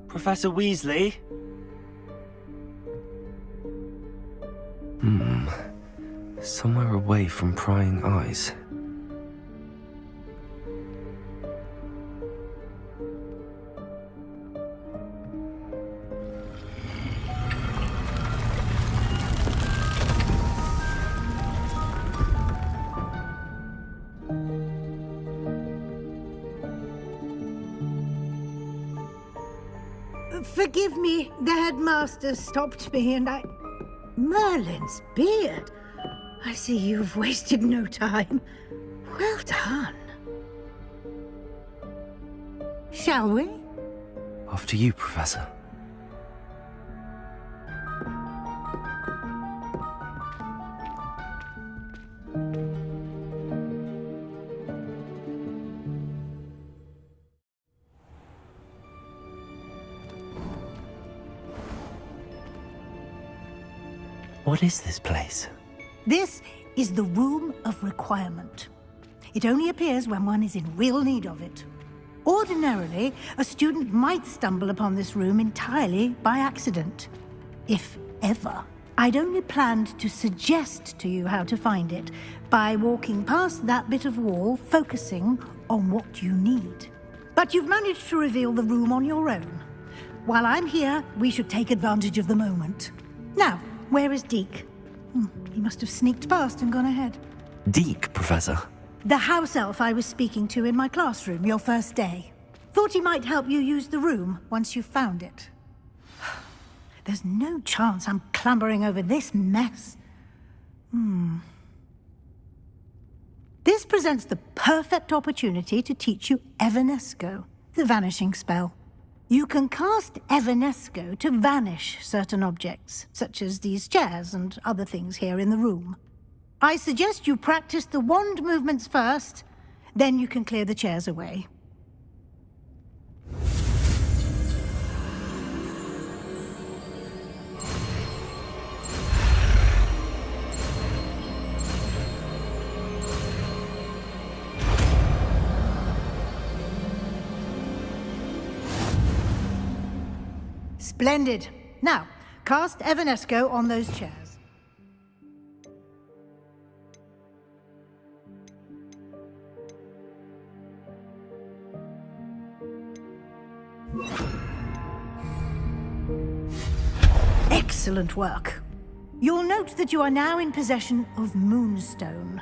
Professor Weasley? Somewhere away from prying eyes. Forgive me, the headmaster stopped me and Merlin's beard. I see you've wasted no time. Well done. Shall we? After you, Professor. What is this place? This is the Room of Requirement. It only appears when one is in real need of it. Ordinarily, a student might stumble upon this room entirely by accident. If ever. I'd only planned to suggest to you how to find it by walking past that bit of wall, focusing on what you need. But you've managed to reveal the room on your own. While I'm here, we should take advantage of the moment. Now, where is Deke? He must have sneaked past and gone ahead. Deke, Professor. The house elf I was speaking to in my classroom your first day. Thought he might help you use the room once you've found it. There's no chance I'm clambering over this mess. This presents the perfect opportunity to teach you Evanesco, the vanishing spell. You can cast Evanesco to vanish certain objects, such as these chairs and other things here in the room. I suggest you practice the wand movements first, then you can clear the chairs away. Splendid. Now, cast Evanesco on those chairs. Excellent work. You'll note that you are now in possession of Moonstone.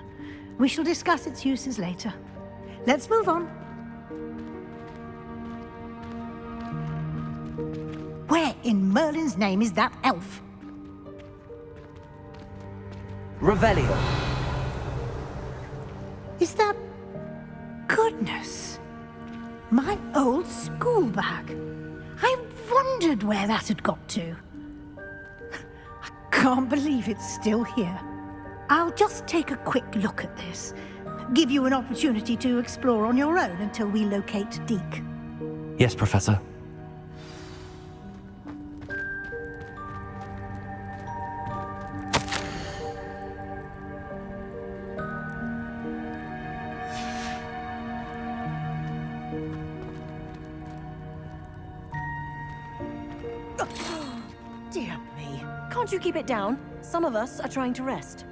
We shall discuss its uses later. Let's move on. Where in Merlin's name is that elf? Revelio. Is that... Goodness. My old school bag. I wondered where that had got to. I can't believe it's still here. I'll just take a quick look at this. Give you an opportunity to explore on your own until we locate Deke. Yes, Professor. Dear me. Can't you keep it down? Some of us are trying to rest.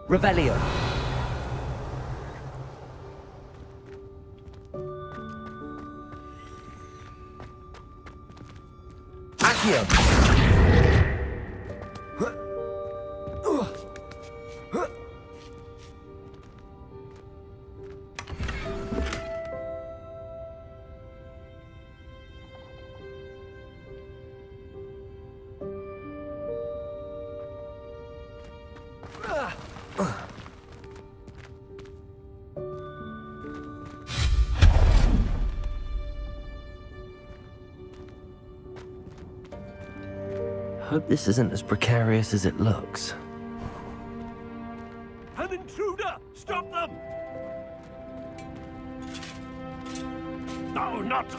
Revelio. Accio. Hope this isn't as precarious as it looks. An intruder! Stop them! No, not...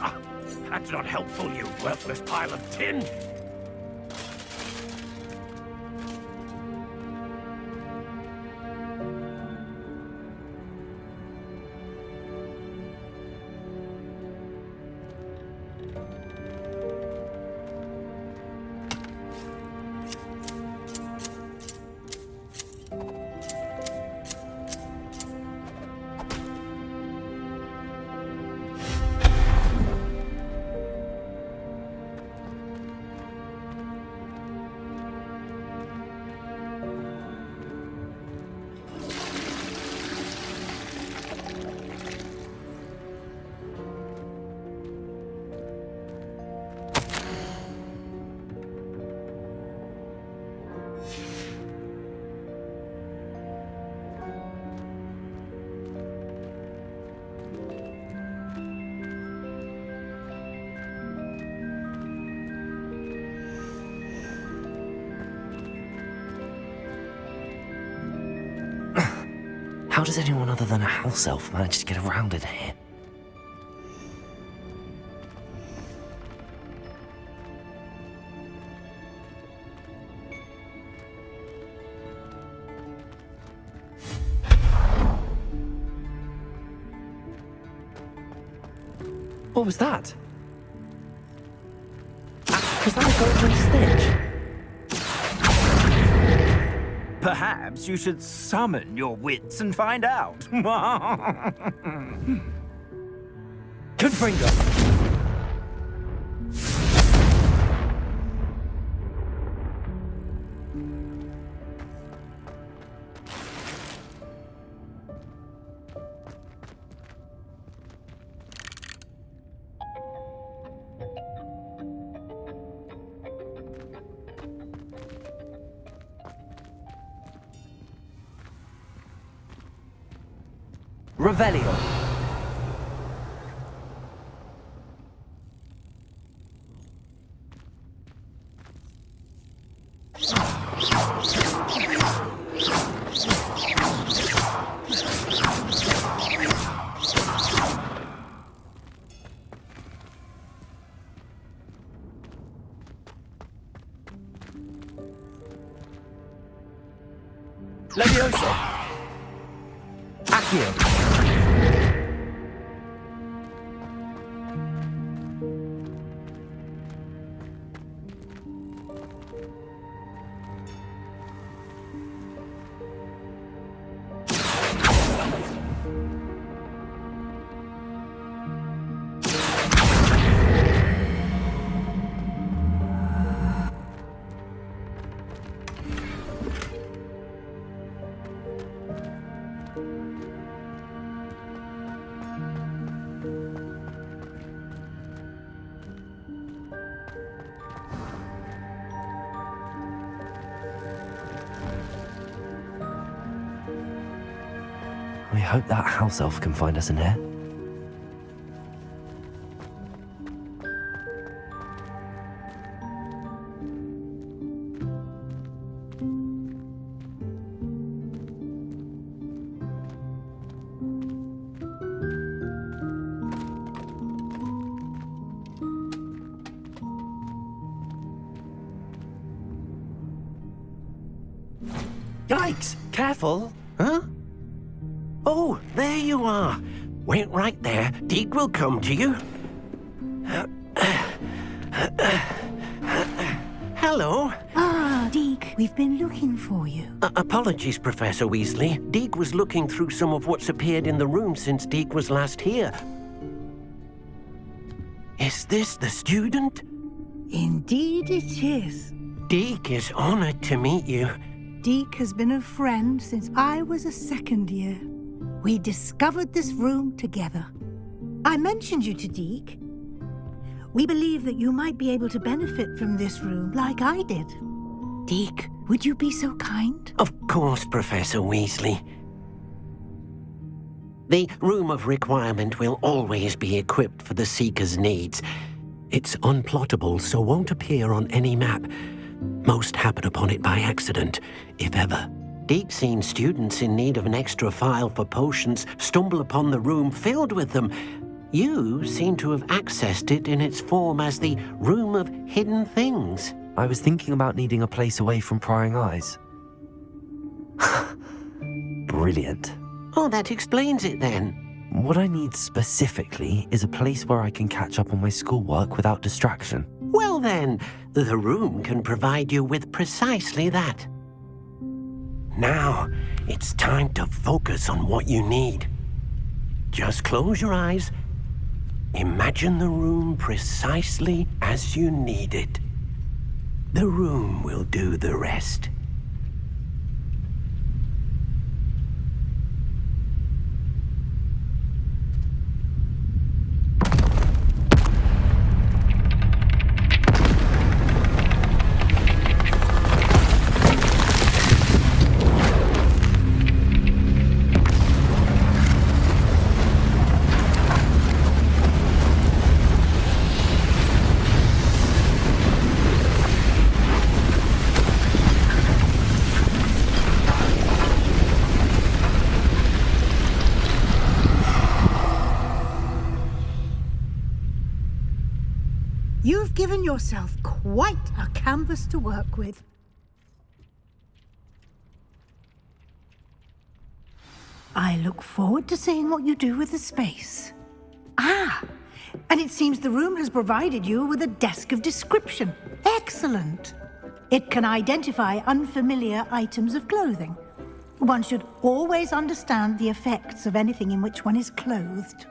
that's not helpful, you worthless pile of tin! How does anyone other than a house elf manage to get around in here? What was that? Was that a golden stitch? Perhaps you should summon your wits and find out. Confringo. Revelio. Levioso. Accio. I hope that house elf can find us in here. Yikes! Careful! Huh? Oh, there you are. Wait right there. Deke will come to you. Hello. Ah, Deke, we've been looking for you. Apologies, Professor Weasley. Deke was looking through some of what's appeared in the room since Deke was last here. Is this the student? Indeed it is. Deke is honored to meet you. Deke has been a friend since I was a second year. We discovered this room together. I mentioned you to Deke. We believe that you might be able to benefit from this room like I did. Deke, would you be so kind? Of course, Professor Weasley. The Room of Requirement will always be equipped for the Seeker's needs. It's unplottable, so won't appear on any map. Most happen upon it by accident, if ever. Deke's seen students in need of an extra file for potions stumble upon the room filled with them. You seem to have accessed it in its form as the Room of Hidden Things. I was thinking about needing a place away from prying eyes. Brilliant. Oh, that explains it then. What I need specifically is a place where I can catch up on my schoolwork without distraction. Well then, the room can provide you with precisely that. Now, it's time to focus on what you need. Just close your eyes. Imagine the room precisely as you need it. The room will do the rest. You've given yourself quite a canvas to work with. I look forward to seeing what you do with the space. Ah, and it seems the room has provided you with a desk of description. Excellent. It can identify unfamiliar items of clothing. One should always understand the effects of anything in which one is clothed.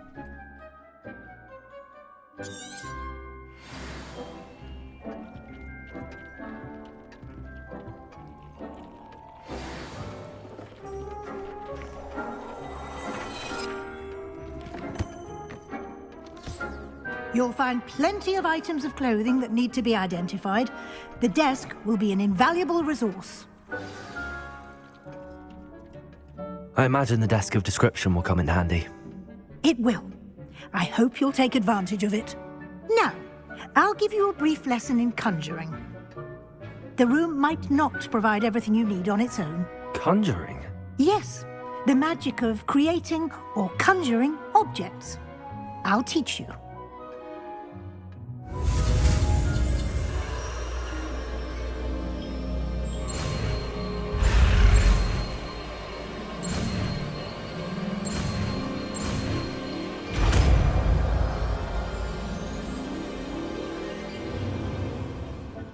You'll find plenty of items of clothing that need to be identified. The desk will be an invaluable resource. I imagine the desk of description will come in handy. It will. I hope you'll take advantage of it. Now, I'll give you a brief lesson in conjuring. The room might not provide everything you need on its own. Conjuring? Yes, the magic of creating or conjuring objects. I'll teach you.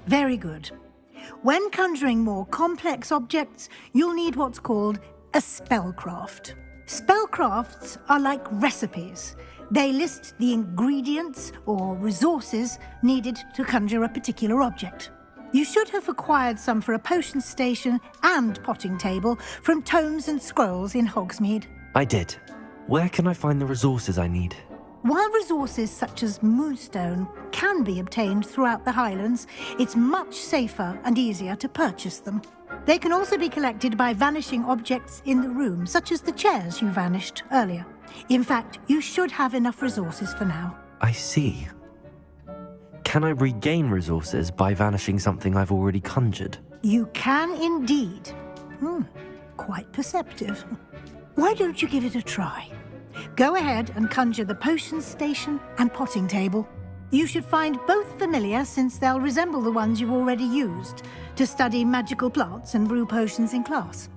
Very good. When conjuring more complex objects, you'll need what's called a spellcraft. Spellcrafts are like recipes. They list the ingredients or resources needed to conjure a particular object. You should have acquired some for a potion station and potting table from tomes and scrolls in Hogsmeade. I did. Where can I find the resources I need? While resources such as moonstone can be obtained throughout the Highlands, it's much safer and easier to purchase them. They can also be collected by vanishing objects in the room, such as the chairs you vanished earlier. In fact, you should have enough resources for now. I see. Can I regain resources by vanishing something I've already conjured? You can indeed. Quite perceptive. Why don't you give it a try? Go ahead and conjure the potion station and potting table. You should find both familiar, since they'll resemble the ones you've already used to study magical plants and brew potions in class.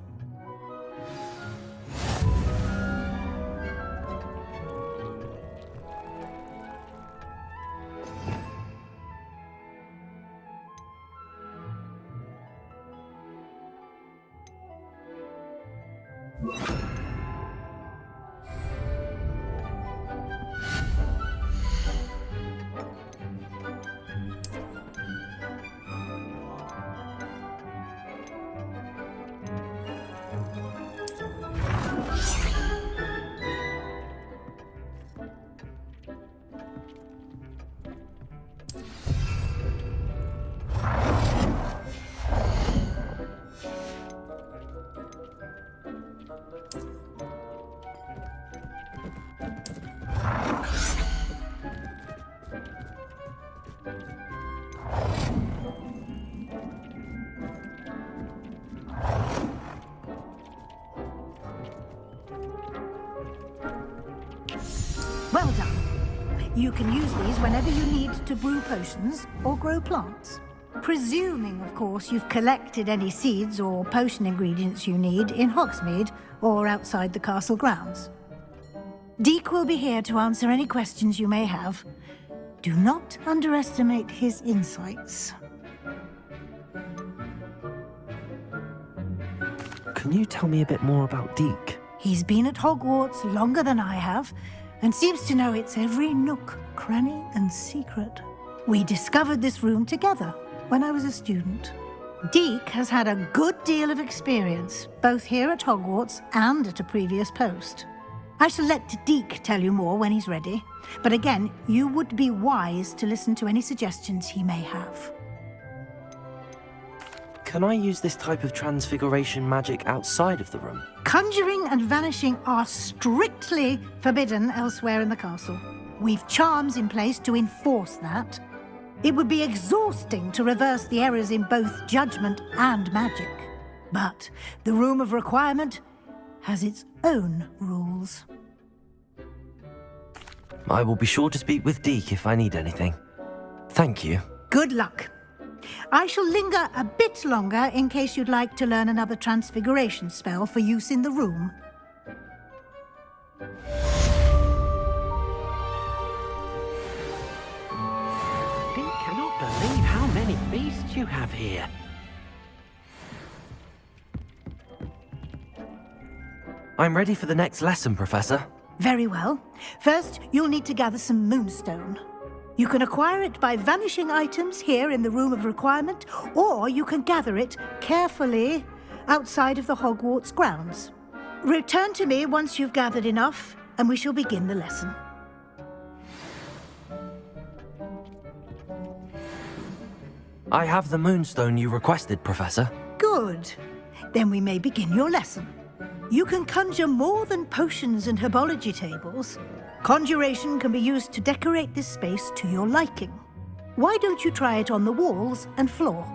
Well done. You can use these whenever you need to brew potions or grow plants. Presuming, of course, you've collected any seeds or potion ingredients you need in Hogsmeade or outside the castle grounds. Deek will be here to answer any questions you may have. Do not underestimate his insights. Can you tell me a bit more about Deek? He's been at Hogwarts longer than I have, and seems to know its every nook, cranny, and secret. We discovered this room together when I was a student. Deek has had a good deal of experience, both here at Hogwarts and at a previous post. I shall let Deek tell you more when he's ready, but again, you would be wise to listen to any suggestions he may have. Can I use this type of transfiguration magic outside of the room? Conjuring and vanishing are strictly forbidden elsewhere in the castle. We've charms in place to enforce that. It would be exhausting to reverse the errors in both judgment and magic. But the Room of Requirement has its own rules. I will be sure to speak with Deek if I need anything. Thank you. Good luck. I shall linger a bit longer in case you'd like to learn another transfiguration spell for use in the room. Deek cannot believe how many beasts you have here. I'm ready for the next lesson, Professor. Very well. First, you'll need to gather some moonstone. You can acquire it by vanishing items here in the Room of Requirement, or you can gather it carefully outside of the Hogwarts grounds. Return to me once you've gathered enough, and we shall begin the lesson. I have the moonstone you requested, Professor. Good. Then we may begin your lesson. You can conjure more than potions and herbology tables. Conjuration can be used to decorate this space to your liking. Why don't you try it on the walls and floor?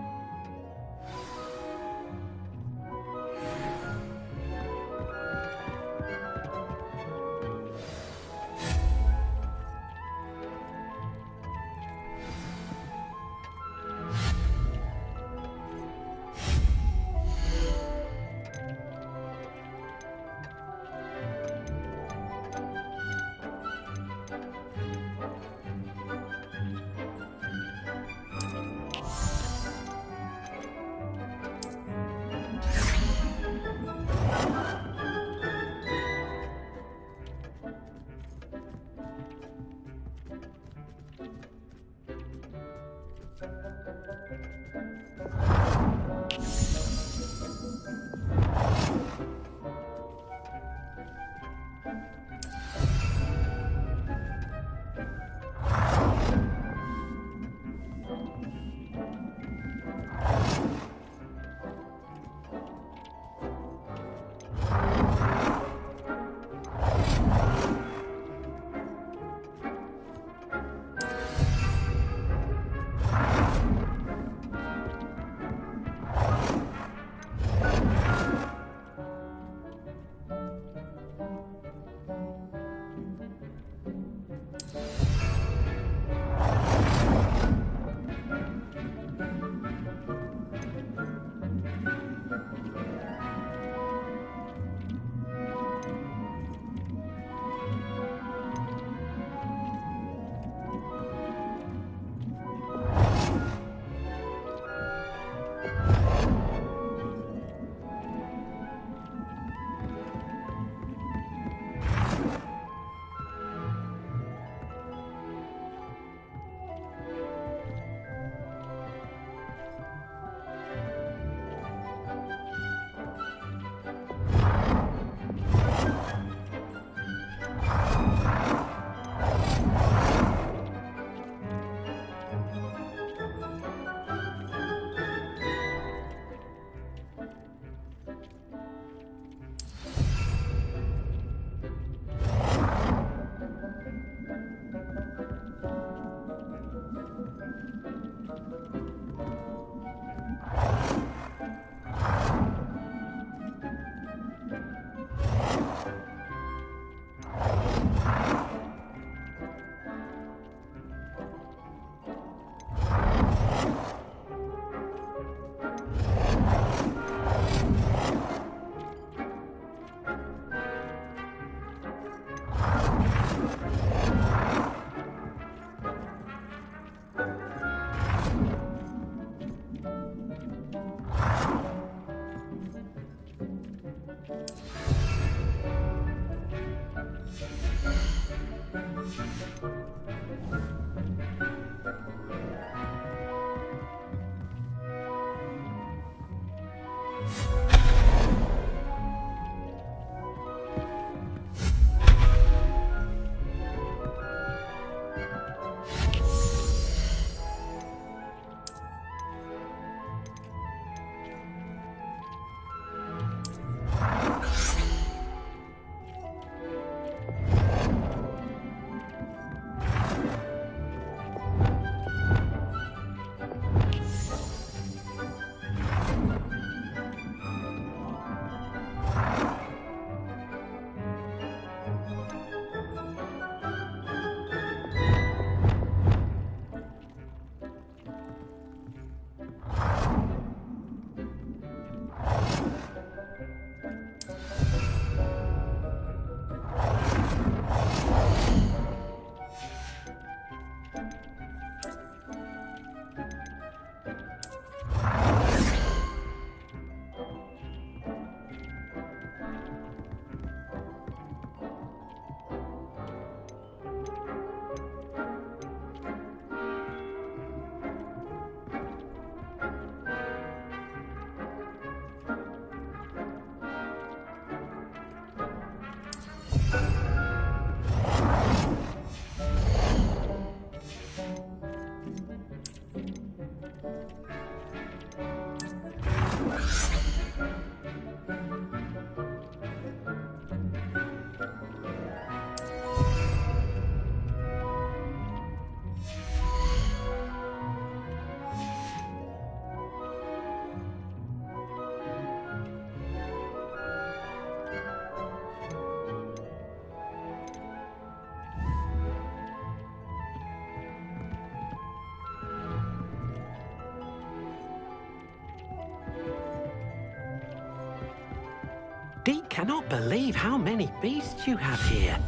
Deke cannot believe how many beasts you have here.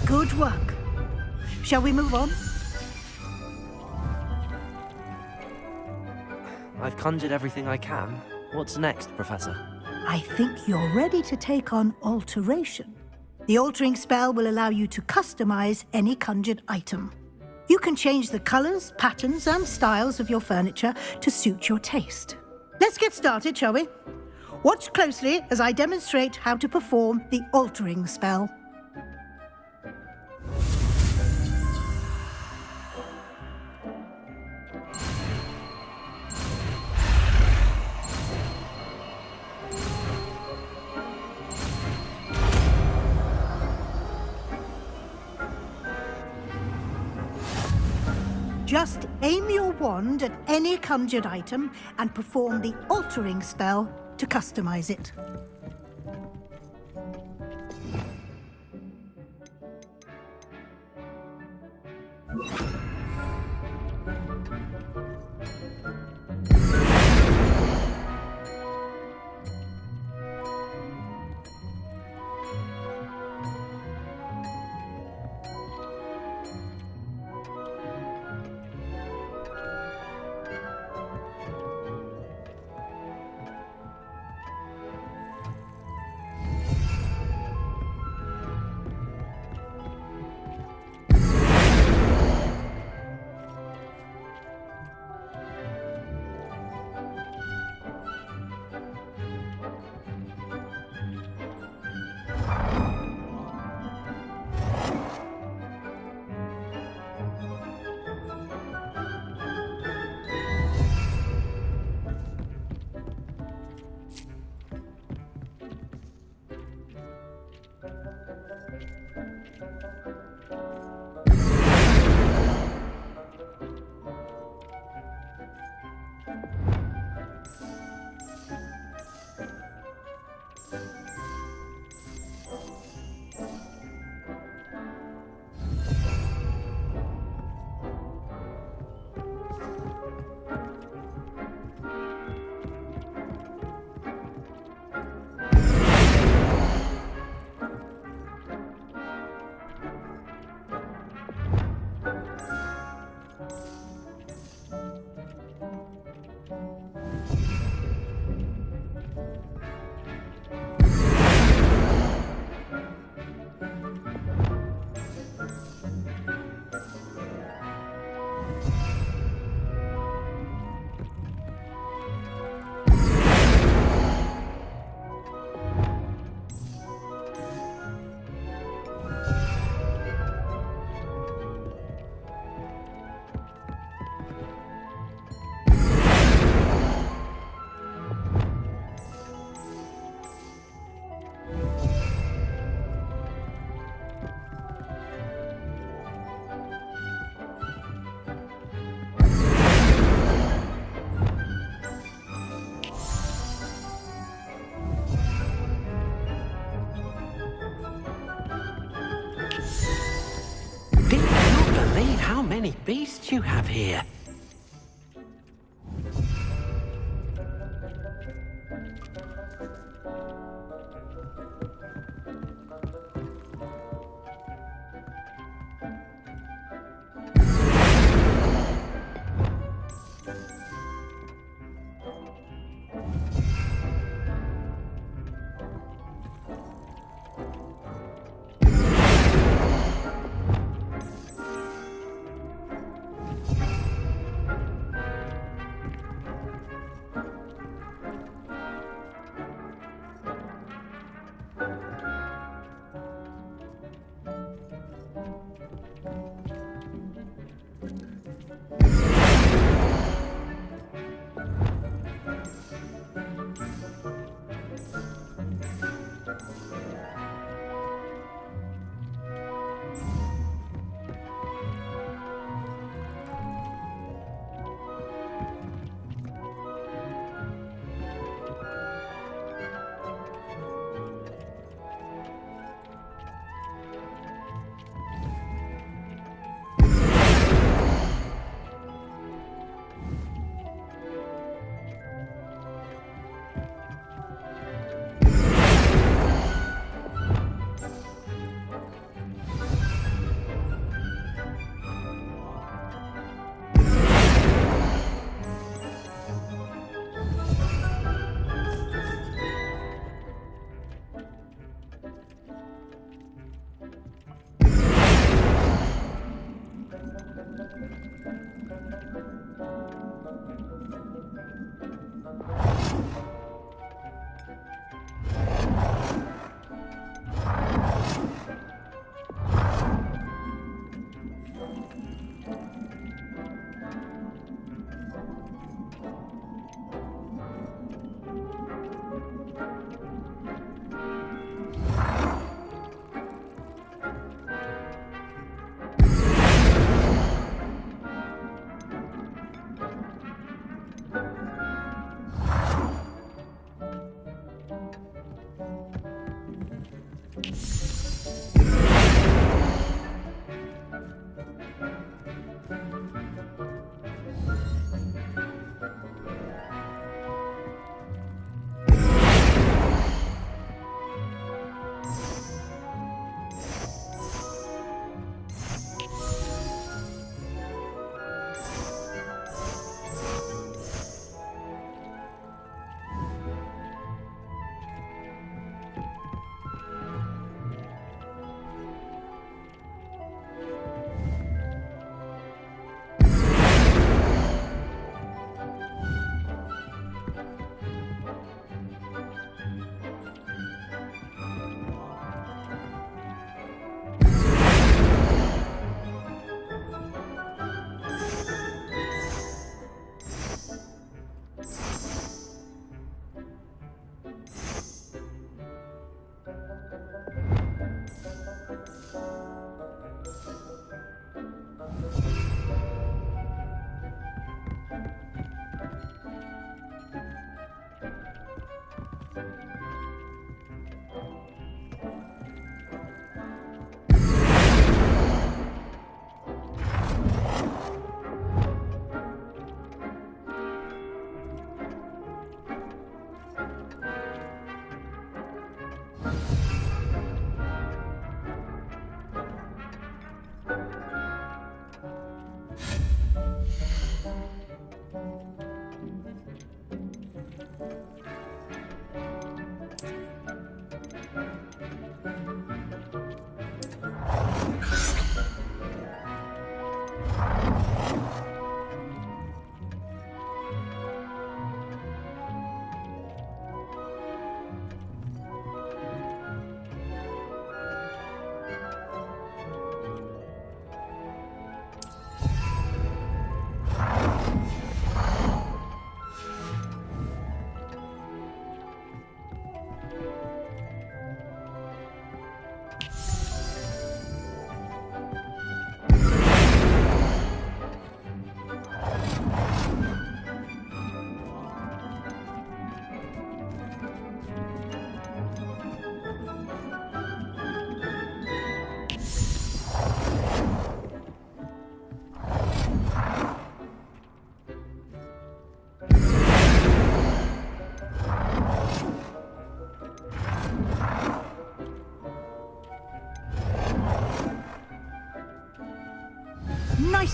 Good work. Shall we move on? I've conjured everything I can. What's next, Professor? I think you're ready to take on alteration. The altering spell will allow you to customize any conjured item. You can change the colors, patterns, and styles of your furniture to suit your taste. Let's get started, shall we? Watch closely as I demonstrate how to perform the altering spell. Just aim your wand at any conjured item and perform the altering spell to customize it. you have here?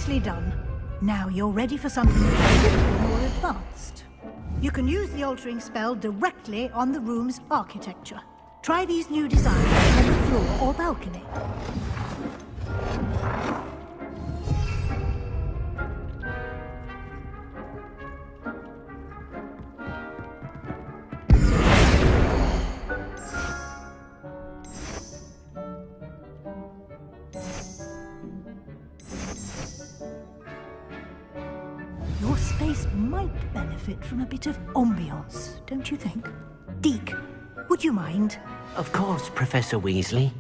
Nicely done. Now you're ready for something a little more advanced. You can use the altering spell directly on the room's architecture. Try these new designs on the floor or balcony. Your space might benefit from a bit of ambiance, don't you think? Deke, would you mind? Of course, Professor Weasley.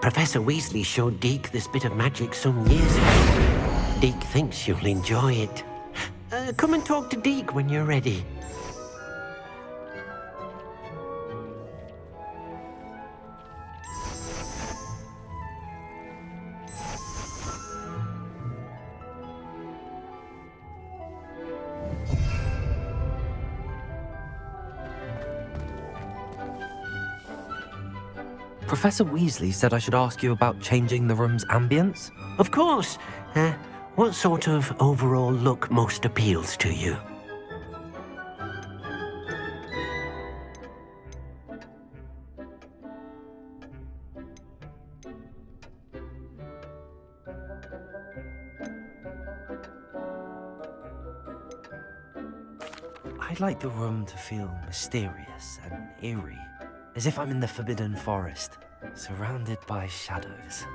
Professor Weasley showed Deke this bit of magic some years ago. Deke thinks you'll enjoy it. Come and talk to Deke when you're ready. Professor Weasley said I should ask you about changing the room's ambience. Of course. What sort of overall look most appeals to you? I'd like the room to feel mysterious and eerie, as if I'm in the Forbidden Forest, surrounded by shadows.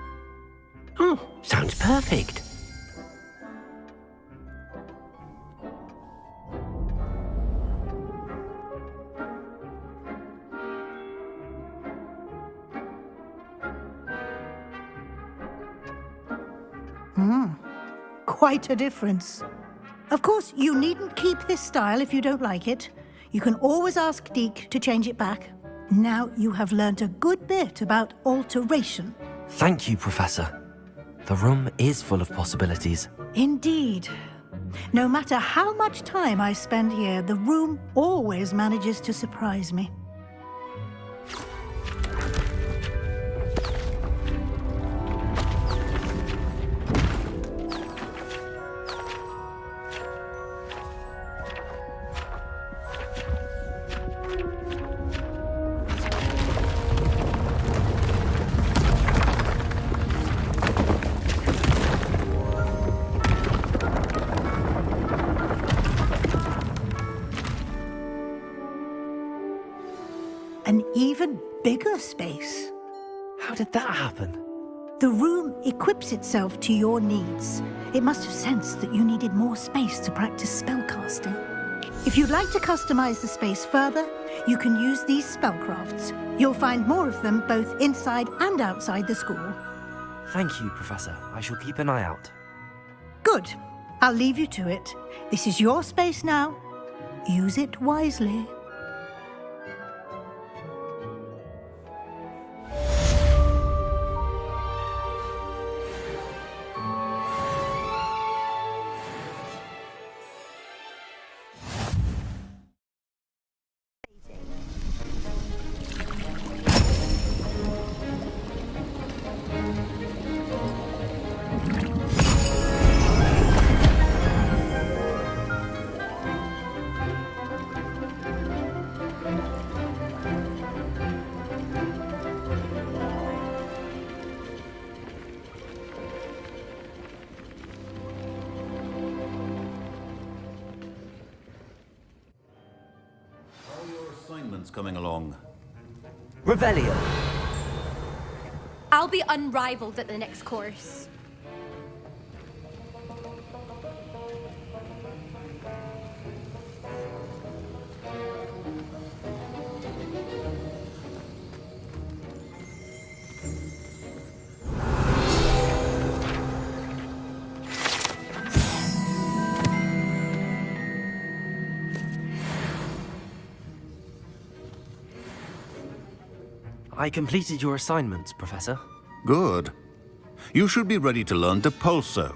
Oh, sounds perfect. Quite a difference. Of course, you needn't keep this style if you don't like it. You can always ask Deke to change it back. Now you have learnt a good bit about alteration. Thank you, Professor. The room is full of possibilities. Indeed. No matter how much time I spend here, the room always manages to surprise me. An even bigger space. How did that happen? The room equips itself to your needs. It must have sensed that you needed more space to practice spellcasting. If you'd like to customize the space further, you can use these spellcrafts. You'll find more of them both inside and outside the school. Thank you, Professor. I shall keep an eye out. Good. I'll leave you to it. This is your space now. Use it wisely. Assignments coming along. Revelio. I'll be unrivaled at the next course. I completed your assignments, Professor. Good. You should be ready to learn Depulso.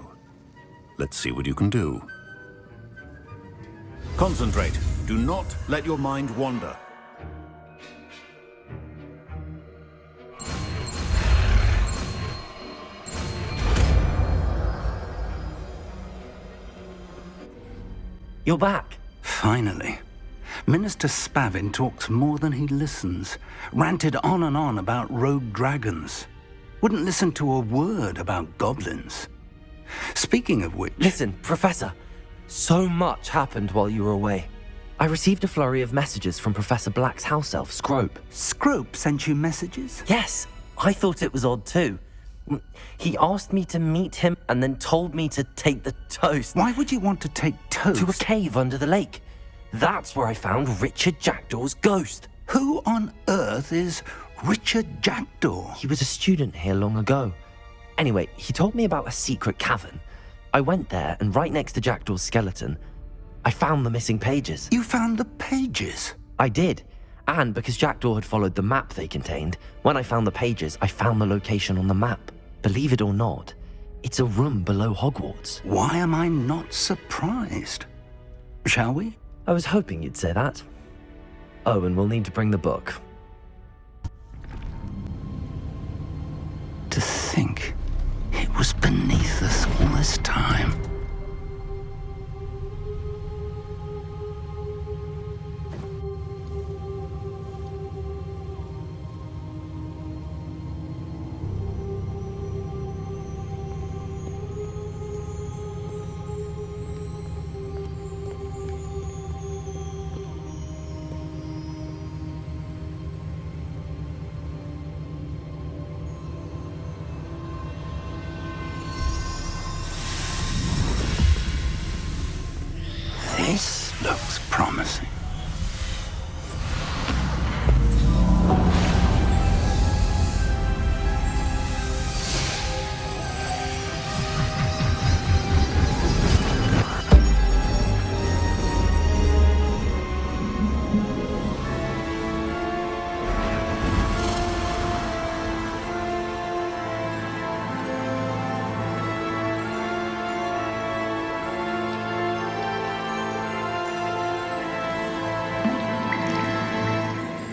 Let's see what you can do. Concentrate. Do not let your mind wander. you're back. Finally. Minister Spavin talks more than he listens. Ranted on and on about rogue dragons. Wouldn't listen to a word about goblins. Speaking of which... Listen, Professor. So much happened while you were away. I received a flurry of messages from Professor Black's house elf, Scrope. Scrope sent you messages? Yes, I thought it was odd too. He asked me to meet him and then told me to take the toast. Why would you want to take toast? To a cave under the lake. That's where I found Richard Jackdaw's ghost. Who on earth is Richard Jackdaw? He was a student here long ago. Anyway, he told me about a secret cavern. I went there, and right next to Jackdaw's skeleton, I found the missing pages. You found the pages? I did. And because Jackdaw had followed the map they contained, when I found the pages, I found the location on the map. Believe it or not, it's a room below Hogwarts. Why am I not surprised? Shall we? I was hoping you'd say that. Oh, and we'll need to bring the book. To think it was beneath us all this time. This looks promising.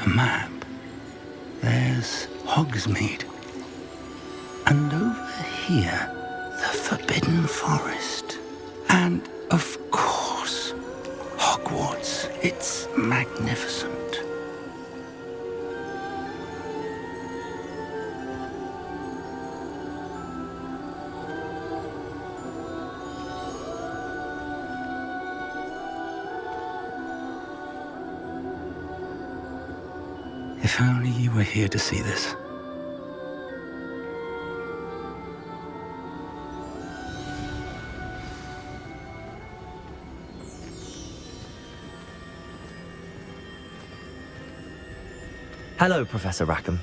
Map. There's Hogsmeade. And over here, the Forbidden Forest. And, of course, Hogwarts. It's magnificent. If only you were here to see this. Hello, Professor Rackham.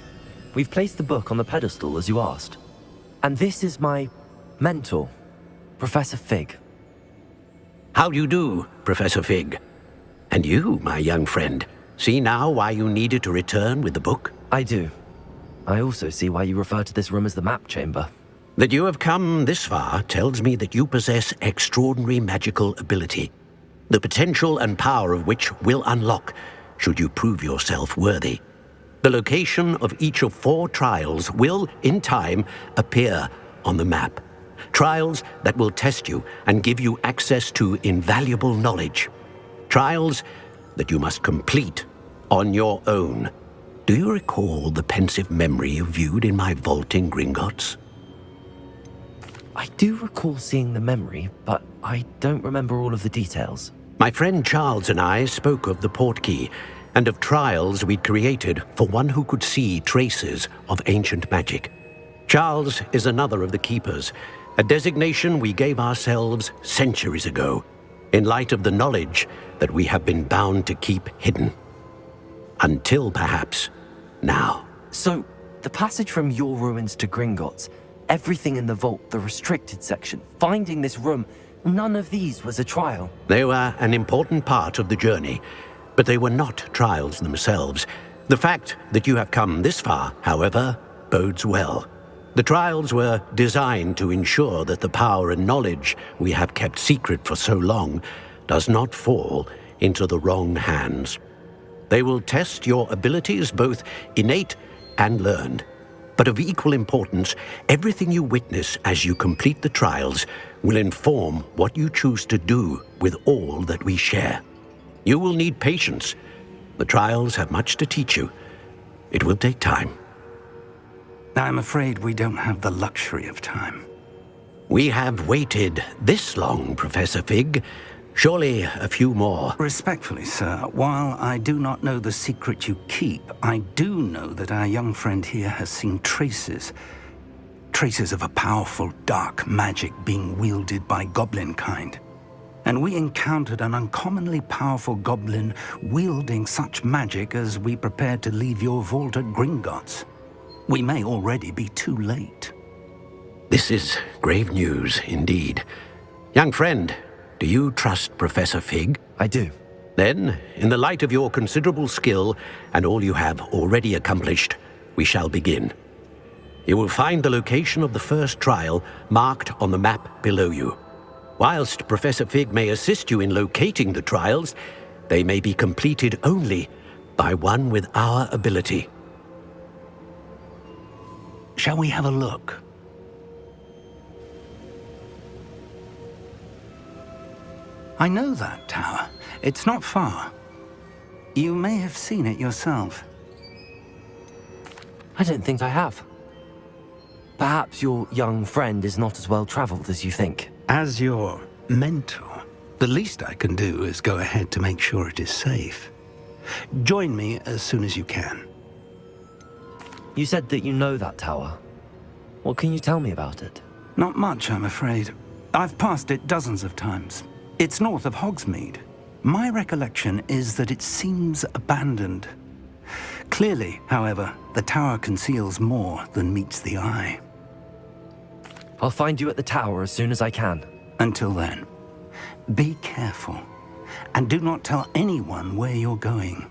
We've placed the book on the pedestal as you asked. And this is my mentor, Professor Fig. How do you do, Professor Fig? And you, my young friend, see now why you needed to return with the book? I do. I also see why you refer to this room as the map chamber. That you have come this far tells me that you possess extraordinary magical ability, the potential and power of which will unlock should you prove yourself worthy. The location of each of 4 trials will, in time, appear on the map. Trials that will test you and give you access to invaluable knowledge. Trials that you must complete on your own. Do you recall the pensive memory you viewed in my vault in Gringotts? I do recall seeing the memory, but I don't remember all of the details. My friend Charles and I spoke of the portkey and of trials we'd created for one who could see traces of ancient magic. Charles is another of the keepers, a designation we gave ourselves centuries ago, in light of the knowledge that we have been bound to keep hidden. Until perhaps now. So, the passage from your ruins to Gringotts, everything in the vault, the restricted section, finding this room, none of these was a trial. They were an important part of the journey, but they were not trials themselves. The fact that you have come this far, however, bodes well. The trials were designed to ensure that the power and knowledge we have kept secret for so long does not fall into the wrong hands. They will test your abilities, both innate and learned. But of equal importance, everything you witness as you complete the trials will inform what you choose to do with all that we share. You will need patience. The trials have much to teach you. It will take time. I'm afraid we don't have the luxury of time. We have waited this long, Professor Fig. Surely a few more. Respectfully, sir, while I do not know the secret you keep, I do know that our young friend here has seen traces of a powerful dark magic being wielded by goblin kind. And we encountered an uncommonly powerful goblin wielding such magic as we prepared to leave your vault at Gringotts. We may already be too late. This is grave news indeed. Young friend, do you trust Professor Fig? I do. Then, in the light of your considerable skill and all you have already accomplished, we shall begin. You will find the location of the first trial marked on the map below you. Whilst Professor Fig may assist you in locating the trials, they may be completed only by one with our ability. Shall we have a look? I know that tower. It's not far. You may have seen it yourself. I don't think I have. Perhaps your young friend is not as well traveled as you think. As your mentor, the least I can do is go ahead to make sure it is safe. Join me as soon as you can. You said that you know that tower. What can you tell me about it? Not much, I'm afraid. I've passed it dozens of times. It's north of Hogsmeade. My recollection is that it seems abandoned. Clearly, however, the tower conceals more than meets the eye. I'll find you at the tower as soon as I can. Until then, be careful, and do not tell anyone where you're going.